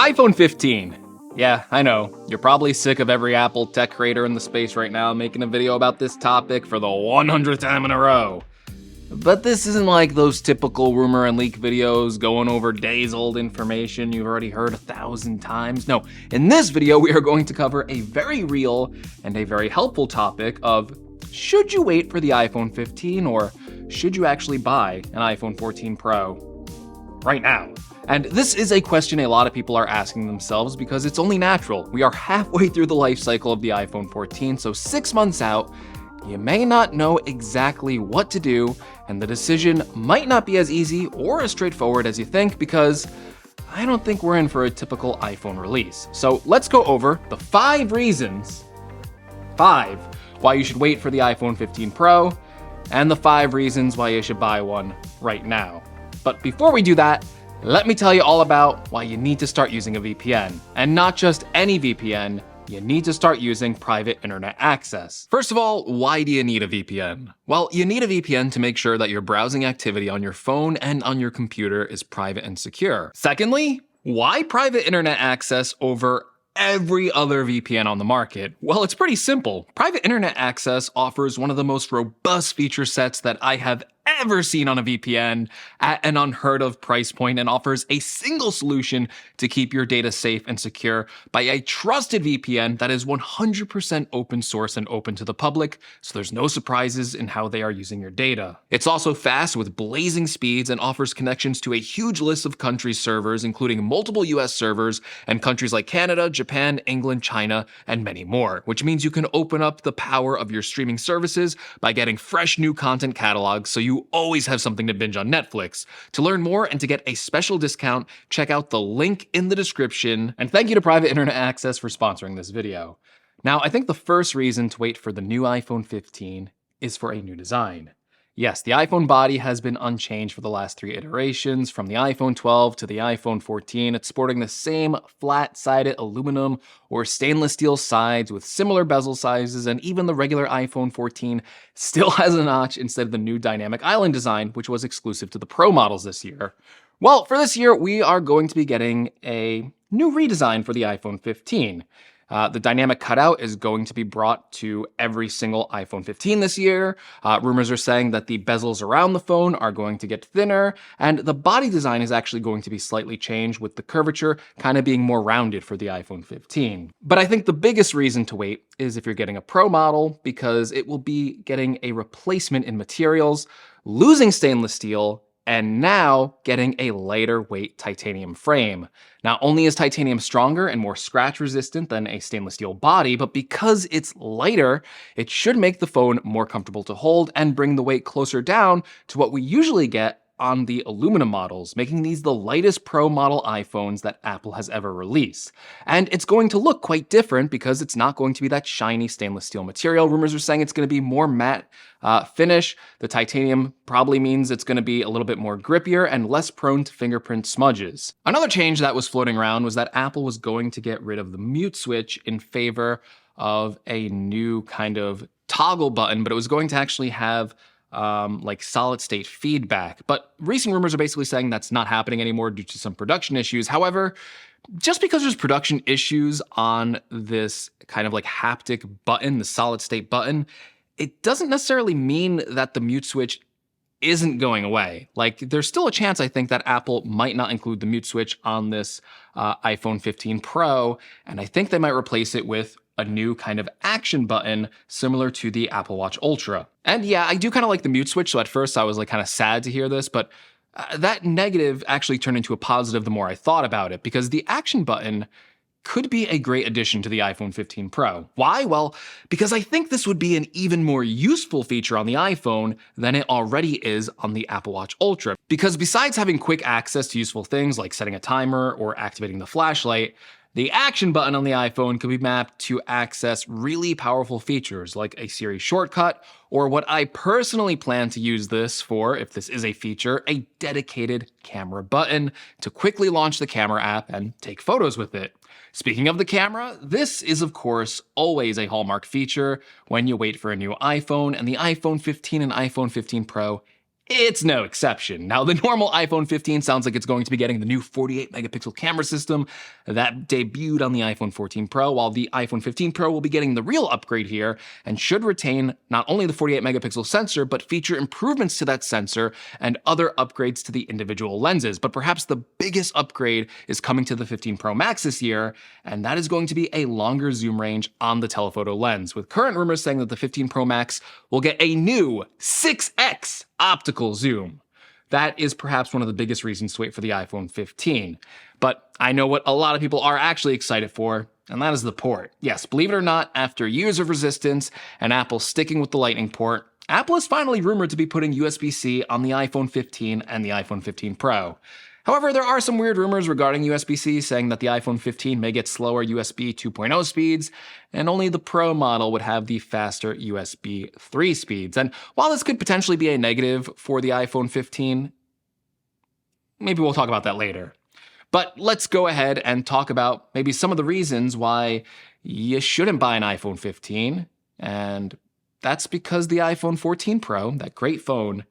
iPhone 15. Yeah, I know. You're probably sick of every Apple tech creator in the space right now making a video about this topic for the 100th time in a row. But this isn't like those typical rumor and leak videos going over days-old information you've already heard 1,000 times. No, in this video we are going to cover a very real and a very helpful topic of should you wait for the iPhone 15 or should you actually buy an iPhone 14 Pro right now? And this is a question a lot of people are asking themselves because it's only natural. We are halfway through the life cycle of the iPhone 14, so 6 months out, you may not know exactly what to do, and the decision might not be as easy or as straightforward as you think because I don't think we're in for a typical iPhone release. So let's go over the 5 reasons, why you should wait for the iPhone 15 Pro, and the 5 reasons why you should buy one right now. But before we do that, let me tell you all about why you need to start using a VPN. And not just any VPN, you need to start using private internet access. First of all, why do you need a VPN? Well, you need a VPN to make sure that your browsing activity on your phone and on your computer is private and secure. Secondly, why private internet access over every other VPN on the market? Well, it's pretty simple. Private internet access offers one of the most robust feature sets that I have ever seen on a VPN at an unheard of price point and offers a single solution to keep your data safe and secure by a trusted VPN that is 100% open source and open to the public, so there's no surprises in how they are using your data. It's also fast with blazing speeds and offers connections to a huge list of countries' servers, including multiple US servers and countries like Canada, Japan, England, China, and many more, which means you can open up the power of your streaming services by getting fresh new content catalogs so you always have something to binge on Netflix. To learn more and to get a special discount, check out the link in the description. And thank you to Private Internet Access for sponsoring this video. Now, I think the first reason to wait for the new iPhone 15 is for a new design. Yes, the iPhone body has been unchanged for the last 3 iterations, from the iPhone 12 to the iPhone 14. It's sporting the same flat-sided aluminum or stainless steel sides with similar bezel sizes, and even the regular iPhone 14 still has a notch instead of the new dynamic island design, which was exclusive to the Pro models this year. Well, for this year, we are going to be getting a new redesign for the iPhone 15. The dynamic cutout is going to be brought to every single iPhone 15 this year. Rumors are saying that the bezels around the phone are going to get thinner, and the body design is actually going to be slightly changed, with the curvature kind of being more rounded for the iPhone 15. But I think the biggest reason to wait is if you're getting a Pro model, because it will be getting a replacement in materials, losing stainless steel, and now getting a lighter weight titanium frame. Not only is titanium stronger and more scratch resistant than a stainless steel body, but because it's lighter, it should make the phone more comfortable to hold and bring the weight closer down to what we usually get on the aluminum models, making these the lightest Pro model iPhones that Apple has ever released. And it's going to look quite different because it's not going to be that shiny stainless steel material. Rumors are saying it's going to be more matte finish. The titanium probably means it's going to be a little bit more grippier and less prone to fingerprint smudges. Another change that was floating around was that Apple was going to get rid of the mute switch in favor of a new kind of toggle button, but it was going to actually have like solid state feedback. But recent rumors are basically saying that's not happening anymore due to some production issues. However, just because there's production issues on this kind of like haptic button, the solid state button, it doesn't necessarily mean that the mute switch isn't going away. Like, there's still a chance, I think, that Apple might not include the mute switch on this iPhone 15 Pro, and I think they might replace it with a new kind of action button similar to the Apple Watch Ultra. And yeah, I do kind of like the mute switch, so at first I was like kind of sad to hear this, but that negative actually turned into a positive the more I thought about it, because the action button could be a great addition to the iPhone 15 Pro. Why? Well, because I think this would be an even more useful feature on the iPhone than it already is on the Apple Watch Ultra. Because besides having quick access to useful things like setting a timer or activating the flashlight, the action button on the iPhone could be mapped to access really powerful features like a Siri shortcut, or what I personally plan to use this for, if this is a feature, a dedicated camera button to quickly launch the camera app and take photos with it. Speaking of the camera, this is of course always a hallmark feature when you wait for a new iPhone, and the iPhone 15 and iPhone 15 Pro It's no exception. Now, the normal iPhone 15 sounds like it's going to be getting the new 48 megapixel camera system that debuted on the iPhone 14 Pro, while the iPhone 15 Pro will be getting the real upgrade here and should retain not only the 48 megapixel sensor, but feature improvements to that sensor and other upgrades to the individual lenses. But perhaps the biggest upgrade is coming to the 15 Pro Max this year, and that is going to be a longer zoom range on the telephoto lens, with current rumors saying that the 15 Pro Max will get a new 6x optical zoom. That is perhaps one of the biggest reasons to wait for the iPhone 15. But I know what a lot of people are actually excited for, and that is the port. Yes, believe it or not, after years of resistance and Apple sticking with the Lightning port, Apple is finally rumored to be putting USB-C on the iPhone 15 and the iPhone 15 Pro. However, there are some weird rumors regarding USB-C saying that the iPhone 15 may get slower USB 2.0 speeds, and only the Pro model would have the faster USB 3 speeds. And while this could potentially be a negative for the iPhone 15, maybe we'll talk about that later. But let's go ahead and talk about maybe some of the reasons why you shouldn't buy an iPhone 15, and that's because the iPhone 14 Pro, that great phone,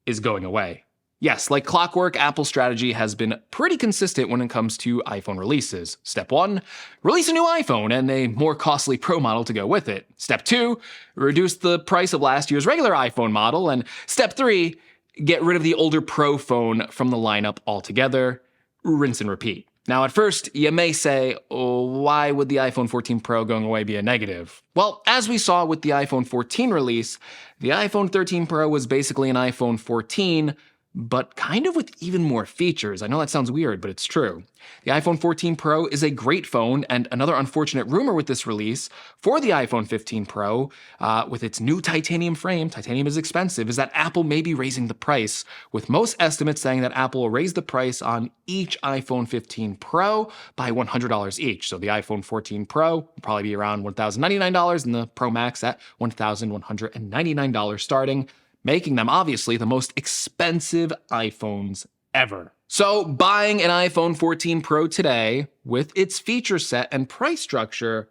is going away. Yes, like clockwork, Apple's strategy has been pretty consistent when it comes to iPhone releases. Step 1, release a new iPhone and a more costly Pro model to go with it. Step 2, reduce the price of last year's regular iPhone model. And Step 3, get rid of the older Pro phone from the lineup altogether. Rinse and repeat. Now, at first, you may say, oh, why would the iPhone 14 Pro going away be a negative? Well, as we saw with the iPhone 14 release, the iPhone 13 Pro was basically an iPhone 14, but kind of with even more features. I know that sounds weird, but it's true. The iPhone 14 Pro is a great phone, and another unfortunate rumor with this release for the iPhone 15 Pro, with its new titanium frame, titanium is expensive, is that Apple may be raising the price, with most estimates saying that Apple will raise the price on each iPhone 15 Pro by $100 each. So the iPhone 14 Pro will probably be around $1,099, and the Pro Max at $1,199 starting, making them obviously the most expensive iPhones ever. So buying an iPhone 14 Pro today with its feature set and price structure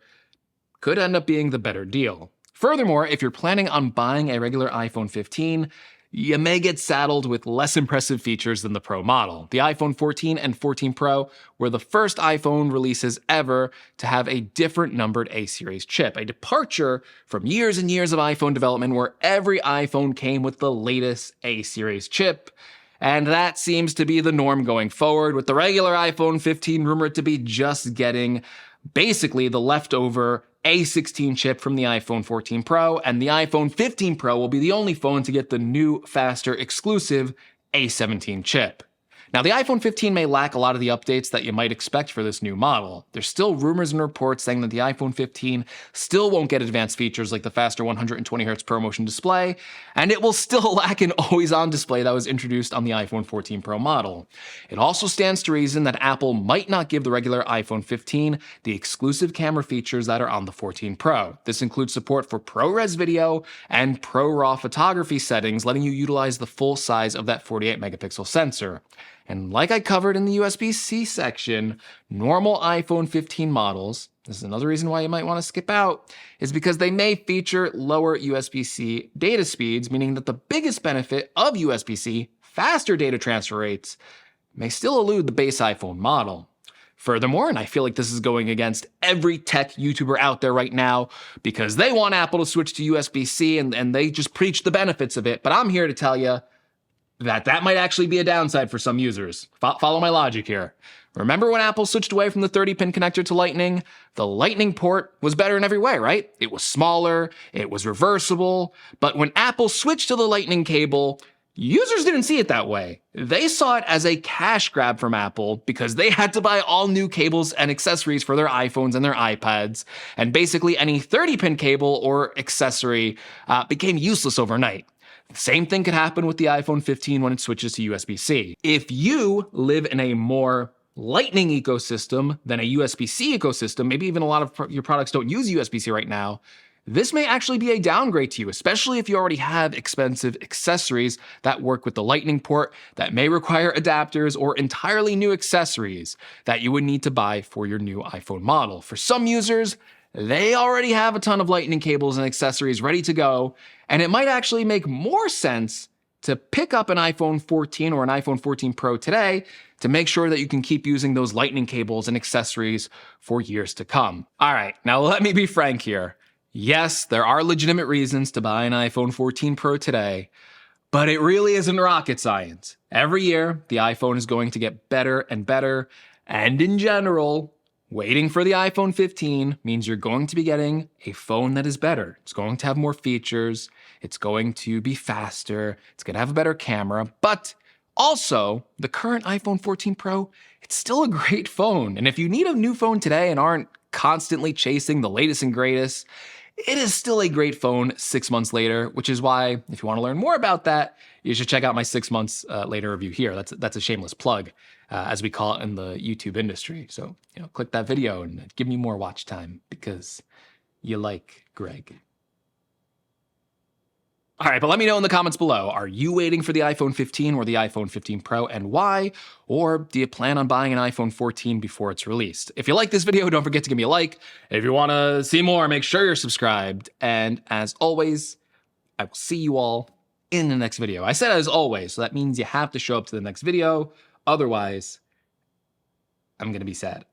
could end up being the better deal. Furthermore, if you're planning on buying a regular iPhone 15, you may get saddled with less impressive features than the Pro model. The iPhone 14 and 14 Pro were the first iPhone releases ever to have a different numbered A-series chip, a departure from years and years of iPhone development where every iPhone came with the latest A-series chip. And that seems to be the norm going forward, with the regular iPhone 15 rumored to be just getting basically the leftover A16 chip from the iPhone 14 Pro, and the iPhone 15 Pro will be the only phone to get the new, faster, exclusive A17 chip. Now, the iPhone 15 may lack a lot of the updates that you might expect for this new model. There's still rumors and reports saying that the iPhone 15 still won't get advanced features like the faster 120Hz ProMotion display, and it will still lack an always-on display that was introduced on the iPhone 14 Pro model. It also stands to reason that Apple might not give the regular iPhone 15 the exclusive camera features that are on the 14 Pro. This includes support for ProRes video and ProRAW photography settings, letting you utilize the full size of that 48 megapixel sensor. And like I covered in the USB-C section, normal iPhone 15 models, this is another reason why you might want to skip out, is because they may feature lower USB-C data speeds, meaning that the biggest benefit of USB-C, faster data transfer rates, may still elude the base iPhone model. Furthermore, and I feel like this is going against every tech YouTuber out there right now, because they want Apple to switch to USB-C and they just preach the benefits of it, but I'm here to tell you that might actually be a downside for some users. Follow my logic here. Remember when Apple switched away from the 30-pin connector to Lightning? The Lightning port was better in every way, right? It was smaller, it was reversible, but when Apple switched to the Lightning cable, users didn't see it that way. They saw it as a cash grab from Apple because they had to buy all new cables and accessories for their iPhones and their iPads, and basically any 30-pin cable or accessory became useless overnight. The same thing could happen with the iPhone 15 when it switches to USB-C. If you live in a more Lightning ecosystem than a USB-C ecosystem, maybe even a lot of your products don't use USB-C right now, this may actually be a downgrade to you, especially if you already have expensive accessories that work with the Lightning port that may require adapters or entirely new accessories that you would need to buy for your new iPhone model. For some users, they already have a ton of Lightning cables and accessories ready to go, and it might actually make more sense to pick up an iPhone 14 or an iPhone 14 Pro today to make sure that you can keep using those lightning cables and accessories for years to come. All right, now let me be frank here. Yes, there are legitimate reasons to buy an iPhone 14 Pro today, but it really isn't rocket science. Every year, the iPhone is going to get better and better, and in general, waiting for the iPhone 15 means you're going to be getting a phone that is better. It's going to have more features, it's going to be faster, it's going to have a better camera, but also, the current iPhone 14 Pro, it's still a great phone. And if you need a new phone today and aren't constantly chasing the latest and greatest, it is still a great phone 6 months later, which is why, if you want to learn more about that, you should check out my 6 months later review here. That's a shameless plug, as we call it in the YouTube industry. So, click that video and give me more watch time because you like Greg. All right, but let me know in the comments below. Are you waiting for the iPhone 15 or the iPhone 15 Pro, and why? Or do you plan on buying an iPhone 14 before it's released? If you like this video, don't forget to give me a like. If you want to see more, make sure you're subscribed. And as always, I will see you all in the next video. I said as always, so that means you have to show up to the next video. Otherwise, I'm going to be sad.